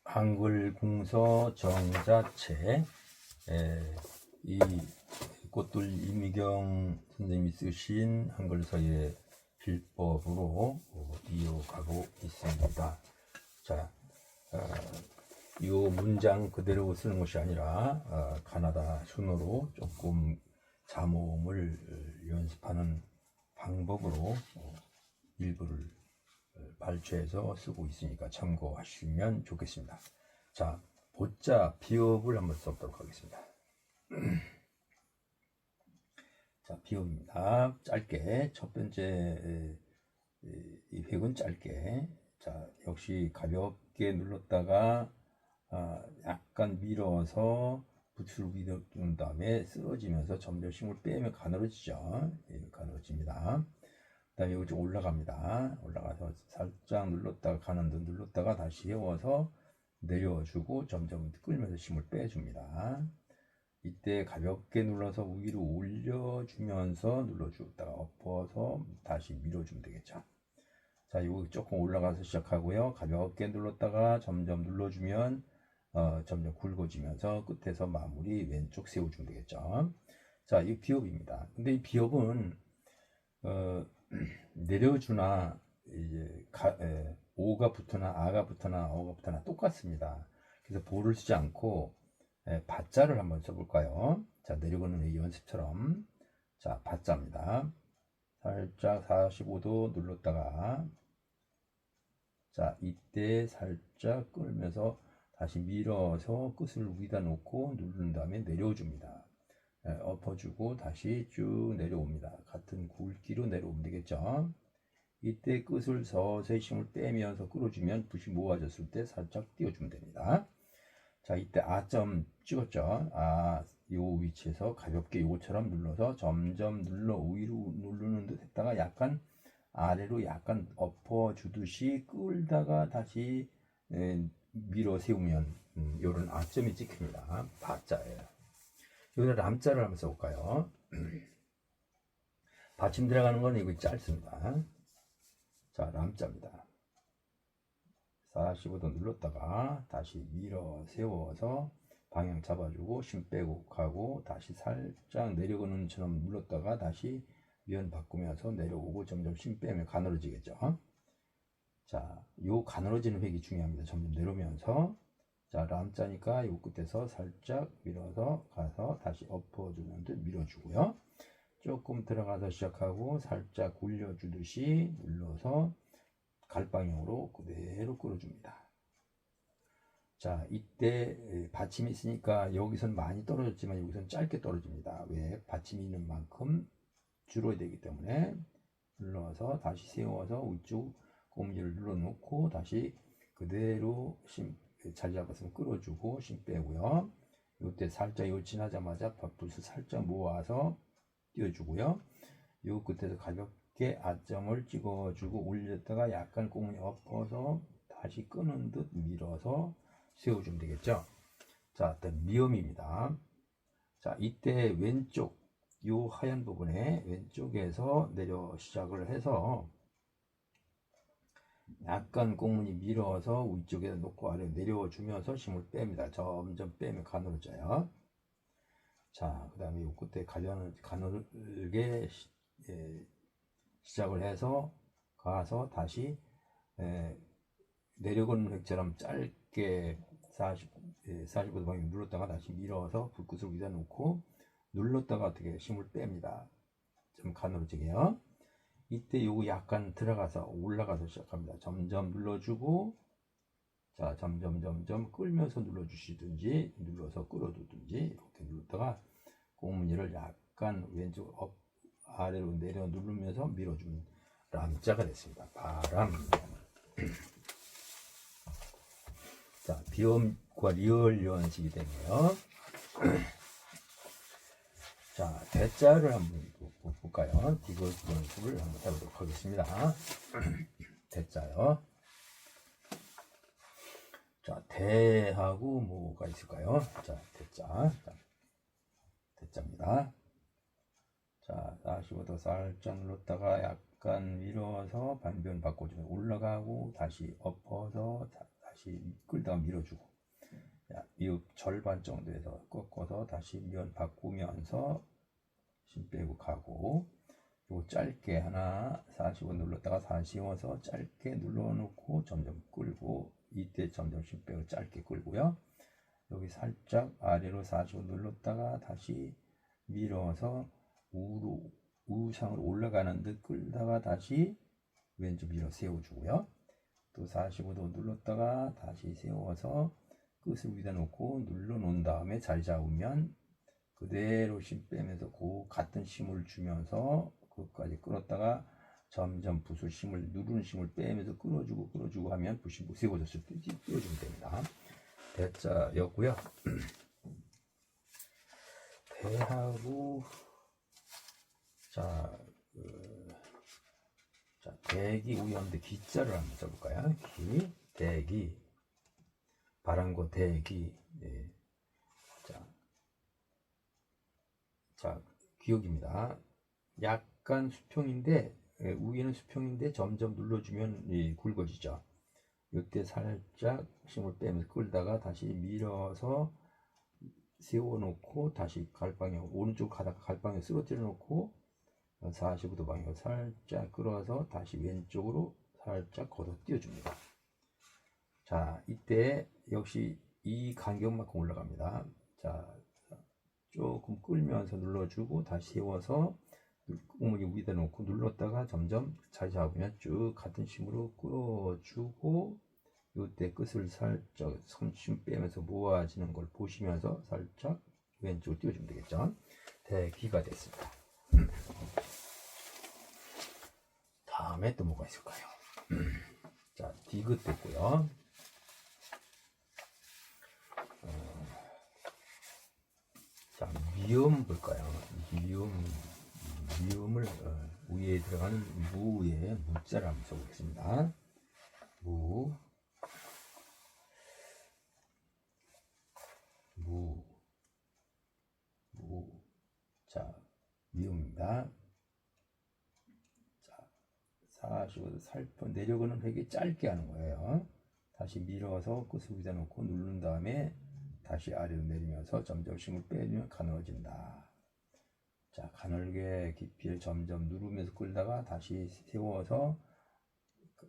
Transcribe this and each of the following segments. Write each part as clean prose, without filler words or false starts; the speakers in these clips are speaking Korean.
한글 궁서 정자체. 이 꽃들 이미경 선생님이 쓰신 한글서의 필법으로 이어가고 있습니다. 자, 이 문장 그대로 쓰는 것이 아니라 가나다 순어로 조금 자모음을 연습하는 방법으로 일부를 발췌해서 쓰고 있으니까 참고하시면 좋겠습니다. 자, 보자 비읍을 한번 써보도록 하겠습니다. 자, 비읍입니다. 짧게 첫 번째 이 획은 짧게. 자, 역시 가볍게 눌렀다가 약간 밀어서 붓을 밀어준 다음에 쓰러지면서 점점 힘을 빼면 가늘어지죠. 가늘어집니다. 그 다음에 이거 좀 올라갑니다. 올라가서 살짝 눌렀다가 가는 듯 눌렀다가 다시 세워서 내려주고 점점 끌면서 힘을 빼줍니다. 이때 가볍게 눌러서 위로 올려주면서 눌러주다가 엎어서 다시 밀어주면 되겠죠. 자, 이거 조금 올라가서 시작하고요. 가볍게 눌렀다가 점점 눌러주면 점점 굵어지면서 끝에서 마무리 왼쪽 세워주면 되겠죠. 자, 이 비읍입니다. 근데 이 비읍은 내려주나 이제 오가 붙으나 아가 붙으나 어가 붙으나 똑같습니다. 그래서 보를 쓰지 않고 바자를 한번 써볼까요? 자, 내려오는 이 연습처럼. 자, 바자입니다. 살짝 45도 눌렀다가, 자, 이때 살짝 끌면서 다시 밀어서 끝을 위에다 놓고 누른 다음에 내려줍니다. 엎어주고 다시 쭉 내려옵니다. 같은 굵기로 내려오면 되겠죠. 이때 끝을 서서히 힘을 빼면서 끌어주면 붓이 모아졌을 때 살짝 띄워주면 됩니다. 자, 이때 아점 찍었죠. 요 위치에서 가볍게 요것처럼 눌러서 점점 눌러 위로 누르는 듯 했다가 약간 아래로 약간 엎어주듯이 끌다가 다시 밀어 세우면 요런 아점이 찍힙니다. 바자예요. 여기다 람자를 한번 써볼까요? 받침 들어가는 건 이거 짧습니다. 자, 람자입니다. 45도 눌렀다가 다시 밀어 세워서 방향 잡아주고 힘 빼고 가고 다시 살짝 내려오는 처럼 눌렀다가 다시 면 바꾸면서 내려오고 점점 힘 빼면 가늘어지겠죠. 자, 요 가늘어지는 획이 중요합니다. 점점 내려오면서. 자, 람자니까 요 끝에서 살짝 밀어서 가서 다시 엎어주는 듯 밀어주고요. 조금 들어가서 시작하고 살짝 굴려주듯이 눌러서 갈방향으로 그대로 끌어줍니다. 자, 이때 받침이 있으니까 여기선 많이 떨어졌지만 여기선 짧게 떨어집니다. 왜? 받침이 있는 만큼 줄어야 되기 때문에. 눌러서 다시 세워서 위쪽 꼼지를 눌러놓고 다시 그대로 잘 잡았으면 끌어주고 힘 빼고요. 이때 살짝 요 지나자마자 붓을 살짝 모아서 띄워주고요. 요 끝에서 가볍게 아점을 찍어주고 올렸다가 약간 꽁이 엎어서 다시 끄는 듯 밀어서 세워주면 되겠죠. 자, 일단 미음입니다. 자, 이때 왼쪽 요 하얀 부분에 왼쪽에서 내려 시작을 해서 약간 꽁무니 밀어서 위쪽에 놓고 아래로 내려주면서 힘을 뺍니다. 점점 빼면 가늘어져요. 자, 그 다음에 요 끝에 가늘게 시작을 해서 가서 다시 내려오는 획처럼 짧게 45도 방향 눌렀다가 다시 밀어서 불끝을 위에다 놓고 눌렀다가 어떻게 힘을 뺍니다. 좀 가늘어지게요. 이때 요거 약간 들어가서 올라가서 시작합니다. 점점 눌러주고, 자, 점점 끌면서 눌러주시든지 눌러서 끌어두든지 이렇게 눌렀다가 꽁무니를 약간 왼쪽 아래로 내려 누르면서 밀어주면 람자가 됐습니다. 바람. 자, 비음과 리을 연식이 되네요. 자, 대자를 한번 볼까요? 이거 연습을 한번 해보도록 하겠습니다. 대자요. 자, 대하고 뭐가 있을까요? 자, 대자. 대자입니다. 자, 45도 살짝 눌렀다가 약간 밀어서 반변 바꿔주면 올라가고 다시 엎어서 다시 끌다가 밀어주고, 이 절반 정도에서 꺾어서 다시 면 바꾸면서 힘 빼고 가고, 요 짧게 하나 45 눌렀다가 다시 세워서 짧게 눌러놓고 점점 끌고, 이때 점점 힘 빼고 짧게 끌고요. 여기 살짝 아래로 45 눌렀다가 다시 밀어서 우상으로 올라가는 듯 끌다가 다시 왼쪽 밀어 세워주고요. 또 45도 눌렀다가 다시 세워서 끝을 위에다 놓고 눌러 놓은 다음에 자리 잡으면 그대로 힘 빼면서 그 같은 힘을 주면서 그것까지 끌었다가 점점 붓을 힘을 누르는 힘을 빼면서 끌어주고 하면 붓이 세워졌을 때 띄워주면 됩니다. 대자였고요. 대하고 자 대기 우연대 기자를 한번 써볼까요? 대기 바람고 대기. 예. 자 기억입니다. 약간 수평인데 위에는 수평인데 점점 눌러주면 굵어지죠. 이때 살짝 힘을 빼면서 끌다가 다시 밀어서 세워놓고 다시 갈방향 오른쪽 가다가 갈방향 쓰러뜨려 놓고 45도 방향으로 살짝 끌어서 다시 왼쪽으로 살짝 걷어 띄워줍니다. 자 이때 역시 이 간격만큼 올라갑니다. 자 조금 끌면서 눌러주고 다시 세워서 구멍이 위에다 놓고 눌렀다가 점점 자리 잡으면 쭉 같은 힘으로 끌어주고 이때 끝을 살짝 손힘 빼면서 모아지는 걸 보시면서 살짝 왼쪽으로 띄워주면 되겠죠. 대기가 됐습니다. 다음에 또 뭐가 있을까요? 자 디귿 됐고요. 자 미음 볼까요? 미음을 위에 들어가는 무에 무자를 한번 써보겠습니다. 무. 자 미음입니다. 자 45도 살펴 내려가는 획이 짧게 하는 거예요. 다시 밀어서 끝을 위에다 놓고 누른 다음에 다시 아래로 내리면서 점점 힘을 빼면 가늘어진다. 자 가늘게 깊이를 점점 누르면서 끌다가 다시 세워서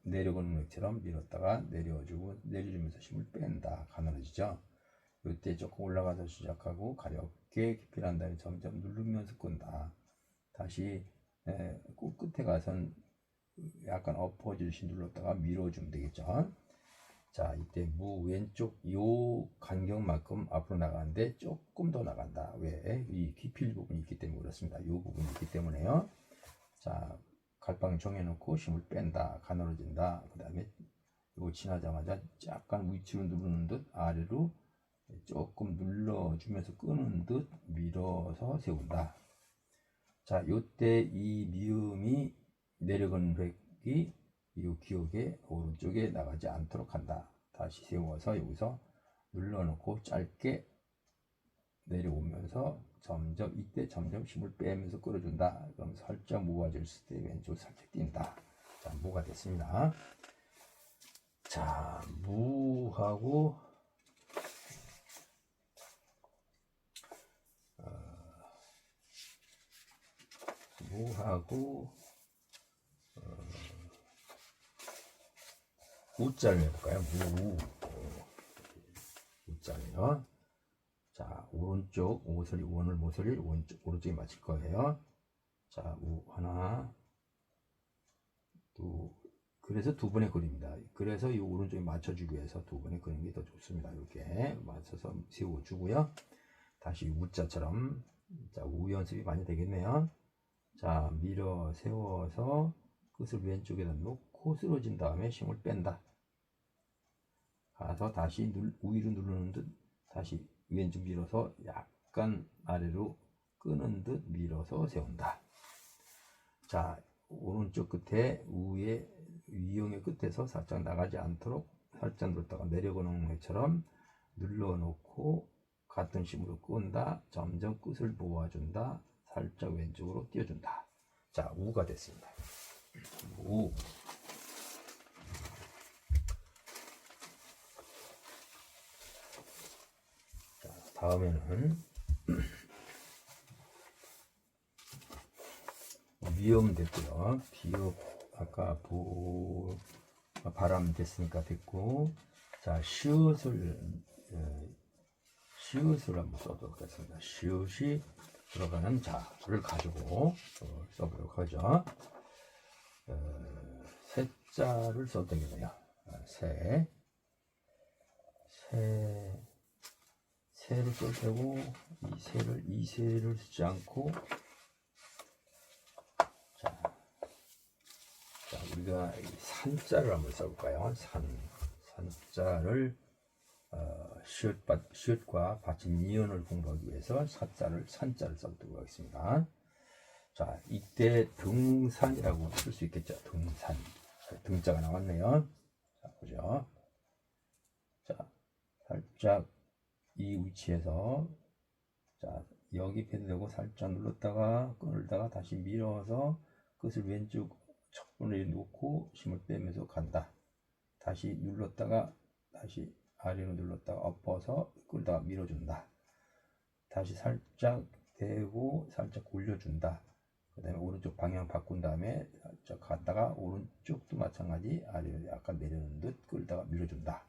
내려가는 획처럼 밀었다가 내려주면서 힘을 뺀다. 가늘어지죠. 이때 조금 올라가서 시작하고 가볍게 깊이를 한 다음에 점점 누르면서 끈다. 다시 끝에 가선 약간 엎어지듯이 눌렀다가 밀어주면 되겠죠. 자 이때 무 왼쪽 요 간격만큼 앞으로 나가는데 조금 더 나간다. 왜? 이 깊이 부분이 있기 때문에 그렇습니다. 요 부분이 있기 때문에요. 자 갈방 정해놓고 힘을 뺀다. 가늘어진다. 그 다음에 이거 지나자마자 약간 위치로 누르는 듯 아래로 조금 눌러주면서 끄는 듯 밀어서 세운다. 자 요때 이 미음이 내려가는 획이 이 기억의 오른쪽에 나가지 않도록 한다. 다시 세워서 여기서 눌러놓고 짧게 내려오면서 이때 점점 힘을 빼면서 끌어준다. 그럼 살짝 모아졌을 때 왼쪽 살짝 뛴다. 자 무가 됐습니다. 자 무하고 우자를 해볼까요? 우자네요. 자 오른쪽 모서리 오른쪽에 맞출 거예요. 자 우 하나 그래서 두 번의 그림입니다. 그래서 이 오른쪽에 맞춰주기 위해서 두 번의 그림이 더 좋습니다. 이렇게 맞춰서 세워주고요. 다시 우자처럼 자 우 연습이 많이 되겠네요. 자 밀어 세워서 끝을 왼쪽에다 놓고 쓰러진 다음에 힘을 뺀다. 가서 다시 위로 누르는 듯 다시 왼쪽 밀어서 약간 아래로 끄는 듯 밀어서 세운다. 자 오른쪽 끝에 우의 위형의 끝에서 살짝 나가지 않도록 살짝 눌렀다가 내려가는 것처럼 눌러놓고 같은 힘으로 끈다. 점점 끝을 모아준다. 살짝 왼쪽으로 띄워준다. 자 우가 됐습니다. 우. 다음에는 위험 됐고요. 비읍 아까 바람 됐으니까 됐고, 자 시옷을 한번 써보도록 하겠습니다. 시옷이 들어가는 자를 가지고 써보도록 하죠. 새자를 썼던 게 뭐야? 새를 쓸 때고, 이 새를 쓰지 않고, 자 우리가 산자를 한번 써볼까요? 산자를 시옷과 받침 이언을 공부하기 위해서 산자를 써보도록 하겠습니다. 자, 이때 등산이라고 쓸 수 있겠죠. 등산. 등자가 나왔네요. 자, 보죠. 자, 살짝 이 위치에서, 자, 여기 패드되고 살짝 눌렀다가 끌다가 다시 밀어서 끝을 왼쪽 척분에 놓고 힘을 빼면서 간다. 다시 눌렀다가 다시 아래로 눌렀다가 엎어서 끌다가 밀어준다. 다시 살짝 대고 살짝 올려준다. 그 다음에 오른쪽 방향 바꾼 다음에 살짝 갔다가 오른쪽도 마찬가지 아래로 약간 내려놓는 듯 끌다가 밀어준다.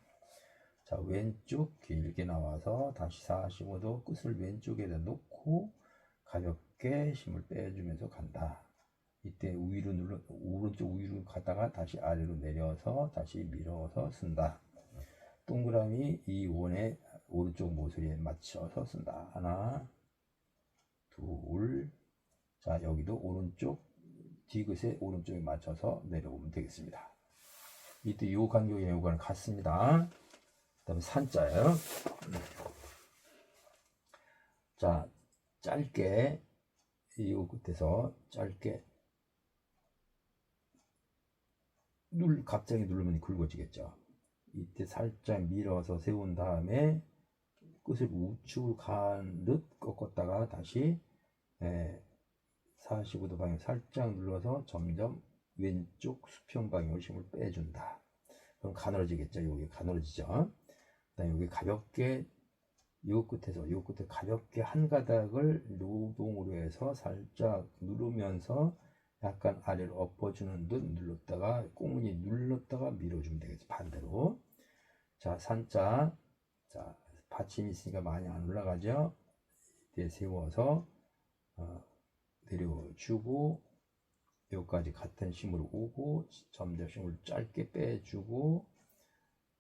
자, 왼쪽 길게 나와서 다시 45도 끝을 왼쪽에다 놓고 가볍게 힘을 빼주면서 간다. 이때 오른쪽 위로 가다가 다시 아래로 내려서 다시 밀어서 쓴다. 동그라미 이 원의 오른쪽 모서리에 맞춰서 쓴다. 하나, 둘, 자 여기도 오른쪽 디귿의 오른쪽에 맞춰서 내려오면 되겠습니다. 이때 요 간격의 요거는 같습니다. 그 다음에 산자예요. 자, 짧게 이 끝에서 짧게 갑자기 누르면 굵어지겠죠. 이때 살짝 밀어서 세운 다음에 끝을 우측으로 간 듯 꺾었다가 다시 45도 방향 살짝 눌러서 점점 왼쪽 수평 방향으로 힘을 빼준다. 그럼 가늘어지겠죠. 여기 가늘어지죠. 그다음에 여기 가볍게 요 끝에 가볍게 한 가닥을 노동으로 해서 살짝 누르면서 약간 아래로 엎어주는 듯 눌렀다가 꽁무니 눌렀다가 밀어주면 되겠죠. 반대로. 자, 산자. 자, 받침이 있으니까 많이 안 올라가죠. 이때 세워서 내려주고 여기까지 같은 힘으로 오고 점점 힘을 짧게 빼주고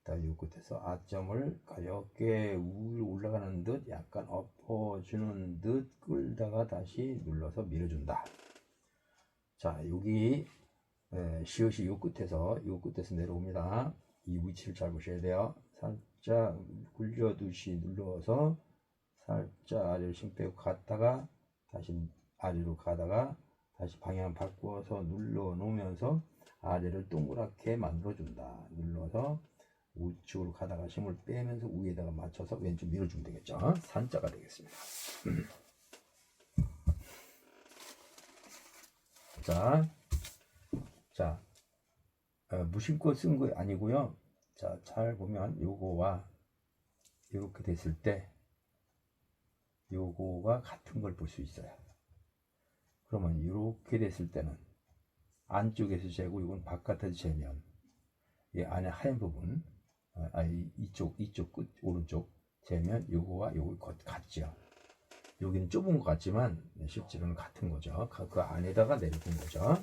다음 요 끝에서 아점을 가볍게 위로 올라가는 듯 약간 엎어주는 듯 끌다가 다시 눌러서 밀어준다. 자, 여기 시옷이 요 끝에서 내려옵니다. 이 위치를 잘 보셔야 돼요. 살짝 굴려두시 눌러서 살짝 아래로 힘 빼고 갔다가 다시 아래로 가다가 다시 방향 바꾸어서 눌러 놓으면서 아래를 동그랗게 만들어 준다. 눌러서 우측으로 가다가 힘을 빼면서 위에다가 맞춰서 왼쪽 밀어주면 되겠죠. 산자가 되겠습니다. 자, 무심코 쓴 거 아니고요. 자, 잘 보면 요거와 이렇게 됐을 때 요거가 같은 걸 볼 수 있어요. 그러면 이렇게 됐을 때는 안쪽에서 재고 이건 바깥에서 재면 이 안에 하얀 부분 이쪽 끝 오른쪽 재면 요거와 요거 같죠. 여기는 좁은 것 같지만 실제로는 같은 거죠. 그 안에다가 내려본 거죠.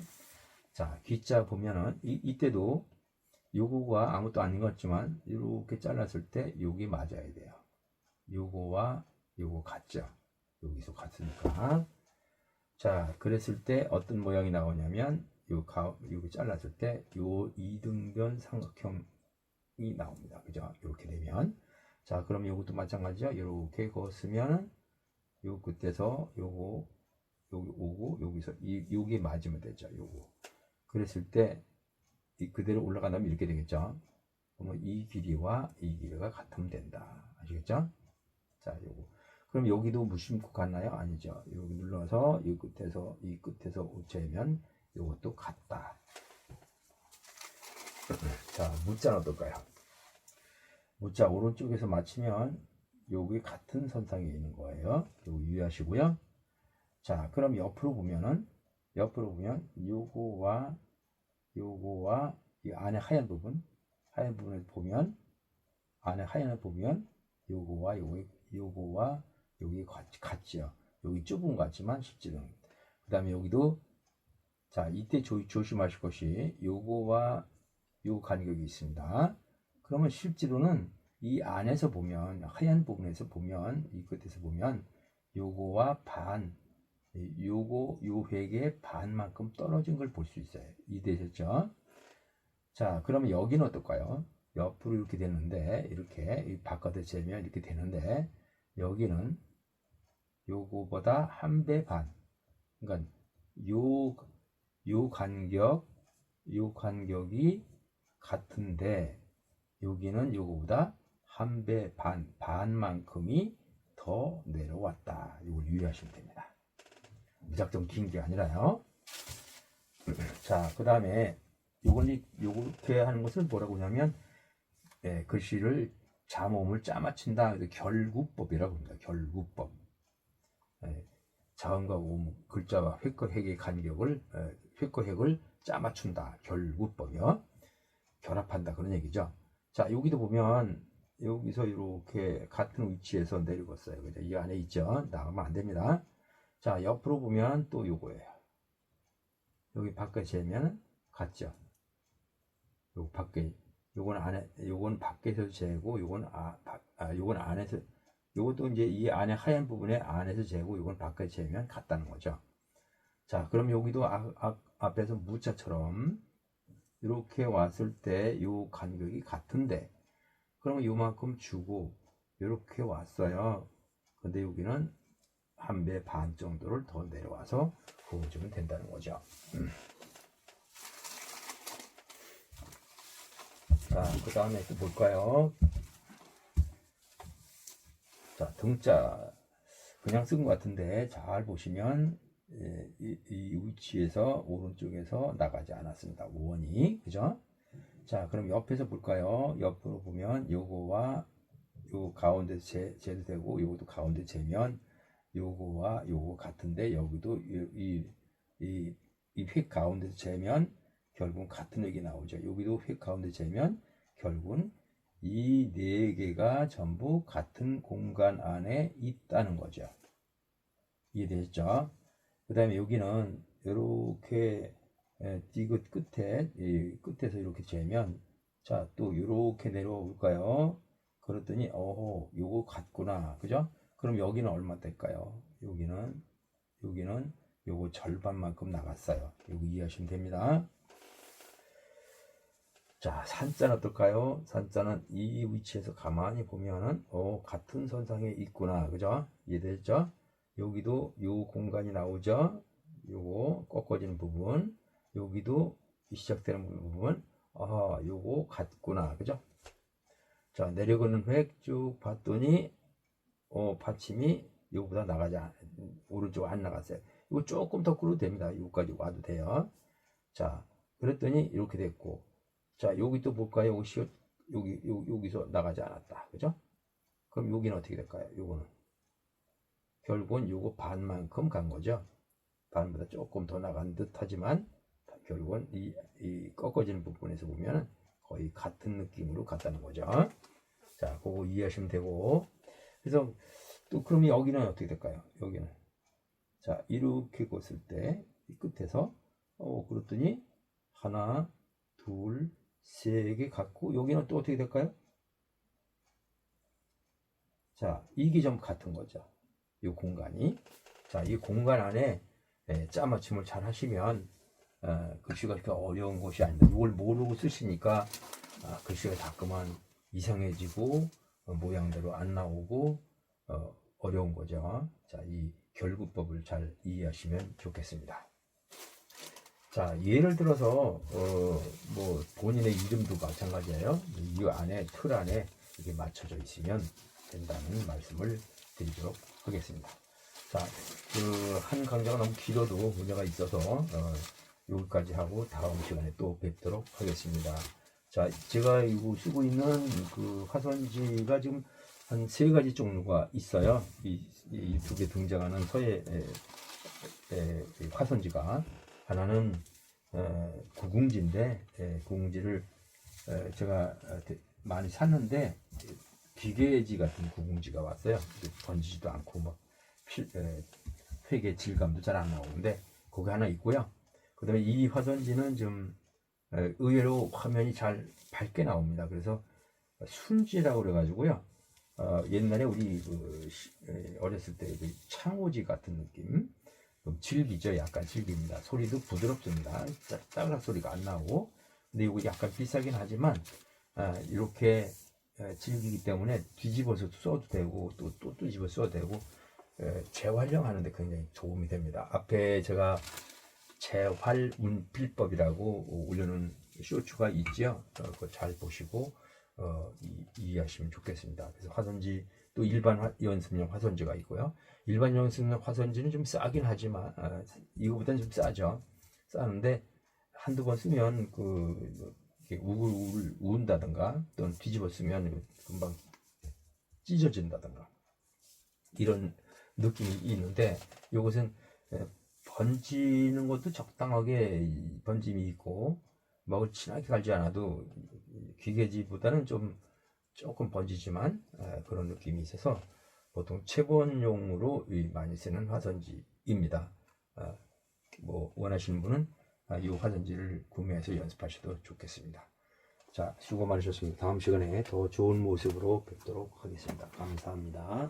자, 귀자 보면은 이때도 요거가 아무것도 아닌 것 같지만 이렇게 잘랐을 때 요게 맞아야 돼요. 요거와 요거 같죠. 여기서 같으니까. 자, 그랬을 때 어떤 모양이 나오냐면 요거 잘랐을 때 요 이등변 삼각형이 나옵니다. 그죠? 이렇게 되면. 자, 그럼 요것도 마찬가지죠. 이렇게 그었으면 요 끝에서 요거 여기 오고 여기서 요게 맞으면 되죠. 요거. 그랬을 때 그대로 올라간다면 이렇게 되겠죠. 그러면 이 길이와 이 길이가 같으면 된다. 아시겠죠? 자, 요거. 그럼 여기도 무심코 같나요? 아니죠. 여기 눌러서 이 끝에서 재면 요것도 같다. 자, 무자는 어떨까요? 무자 오른쪽에서 맞추면 요게 같은 선상에 있는 거예요. 요거 유의하시고요. 자, 그럼 옆으로 보면 요거와 이 안에 하얀 부분을 보면 안에 하얀을 보면 요거와 여기 같지요. 여기 좁은 것 같지만 실제로는. 그 다음에 여기도 자, 이때 조심하실 것이 요거와 요 간격이 있습니다. 그러면 실제로는 이 안에서 보면 하얀 부분에서 보면 이 끝에서 보면 요거와 요 획의 반만큼 떨어진 걸 볼 수 있어요. 이해되셨죠? 자, 그러면 여기는 어떨까요? 옆으로 이렇게 되는데 이렇게 바깥에 재면 이렇게 되는데 여기는 요거보다 한 배 반. 그러니까 요 간격이 같은데 여기는 요거보다 한 배 반만큼이 더 내려왔다. 이걸 유의하시면 됩니다. 무작정 긴 게 아니라요. 자, 그 다음에 요렇게 하는 것을 뭐라고 하냐면 글씨를 자음음을 짜맞춘다. 결구법이라고 합니다. 결구법. 자음과 음, 글자와 획과 획의 간격을 획과 획을 짜맞춘다. 결구법이요. 결합한다 그런 얘기죠. 자, 여기도 보면 여기서 이렇게 같은 위치에서 내려갔어요. 그죠? 이 안에 있죠. 나가면 안 됩니다. 자, 옆으로 보면 또 요거예요. 여기 바깥에 재면 같죠. 요 밖에 요건 밖에서 재고 요건 요건 안에서 요것도 이제 이 안에 하얀 부분에 안에서 재고 요건 바깥에 재면 같다는 거죠. 자, 그럼 여기도 앞에서 무자처럼 이렇게 왔을 때 요 간격이 같은데 그러면 요만큼 주고 이렇게 왔어요. 근데 여기는 한 배 반 정도를 더 내려와서 그어주면 된다는 거죠. 자, 그 다음에 또 볼까요? 자, 등자 그냥 쓴 것 같은데 잘 보시면 이 위치에서 오른쪽에서 나가지 않았습니다. 원이 그죠? 자, 그럼 옆에서 볼까요? 옆으로 보면 요거와 요 가운데 재도 되고 요것도 가운데 재면 요거와 요거 같은데 여기도 이 획 가운데서 재면 결국은 같은 획이 나오죠. 여기도 획 가운데 재면 결국은 이 네 개가 전부 같은 공간 안에 있다는 거죠. 이해되셨죠? 그 다음에 여기는 이렇게 디귿 끝에서 이렇게 재면 자, 또 이렇게 내려올까요? 그랬더니 요거 같구나. 그죠? 그럼 여기는 얼마 될까요? 여기는 요거 절반만큼 나갔어요. 요거 이해하시면 됩니다. 자, 산자는 어떨까요? 산자는 이 위치에서 가만히 보면은 같은 선상에 있구나. 그죠? 이해되죠? 여기도 요 공간이 나오죠? 요거 꺾어지는 부분, 여기도 시작되는 부분, 요거 같구나. 그죠? 자, 내려가는 획 쭉 봤더니 받침이 요거보다 오른쪽 안 나갔어요. 이거 조금 더 끌어도 됩니다. 여기까지 와도 돼요. 자, 그랬더니 이렇게 됐고, 자, 여기 또 볼까요? 여기서 나가지 않았다. 그죠? 그럼 여기는 어떻게 될까요? 요거는 결국은 요거 반만큼 간 거죠. 반보다 조금 더 나간 듯 하지만 결국은 이 꺾어지는 부분에서 보면 거의 같은 느낌으로 갔다는 거죠. 자, 그거 이해하시면 되고, 그래서 또 그럼 여기는 어떻게 될까요? 여기는 자, 이렇게 걷을 때 이 끝에서 그랬더니 하나, 둘, 세 개 같고 여기는 또 어떻게 될까요? 자, 이게 좀 같은 거죠. 이 공간이. 자, 이 공간 안에 짜맞춤을 잘 하시면 글씨가 그렇게 어려운 것이 아닙니다. 이걸 모르고 쓰시니까 글씨가 자꾸만 이상해지고 모양대로 안 나오고 어려운 거죠. 자, 이 결구법을 잘 이해하시면 좋겠습니다. 자, 예를 들어서 뭐 본인의 이름도 마찬가지예요. 이 안에 틀 안에 이게 맞춰져 있으면 된다는 말씀을 드리도록 하겠습니다. 자, 그 한 강좌가 너무 길어도 문제가 있어서 여기까지 하고 다음 시간에 또 뵙도록 하겠습니다. 자, 제가 이거 쓰고 있는 그 화선지가 지금 한 세 가지 종류가 있어요. 이 유튜브에 등장하는 서예 이 화선지가 하나는 구궁지인데 구궁지를 제가 많이 샀는데 기계지 같은 구궁지가 왔어요. 번지지도 않고 뭐 회계 질감도 잘 안 나오는데 그게 하나 있고요. 그다음에 이 화선지는 좀 의외로 화면이 잘 밝게 나옵니다. 그래서 순지라고 그래가지고요. 옛날에 우리 어렸을 때 그 창호지 같은 느낌, 질기죠. 약간 질깁니다. 소리도 부드럽습니다. 짜글락 소리가 안 나오고, 근데 이거 약간 비싸긴 하지만 이렇게 질기기 때문에 뒤집어서 써도 되고 또 뒤집어 써도 되고 재활용하는데 굉장히 도움이 됩니다. 앞에 제가 재활운필법이라고 올려놓은 쇼츠가 있죠. 그거 잘 보시고 이해하시면 좋겠습니다. 그래서 화선지 또 일반 연습용 화선지가 있고요. 일반 연습용 화선지는 좀 싸긴 하지만 이거보다는 좀 싸죠. 싸는데 한두 번 쓰면 우글우글 우은다든가 또는 뒤집어 쓰면 금방 찢어진다든가 이런 느낌이 있는데 이것은 번지는 것도 적당하게 번짐이 있고 먹을 진하게 갈지 않아도 기계지보다는 조금 번지지만 그런 느낌이 있어서 보통 체본용으로 많이 쓰는 화선지입니다. 뭐 원하시는 분은 이 화선지를 구매해서 연습하셔도 좋겠습니다. 자, 수고 많으셨습니다. 다음 시간에 더 좋은 모습으로 뵙도록 하겠습니다. 감사합니다.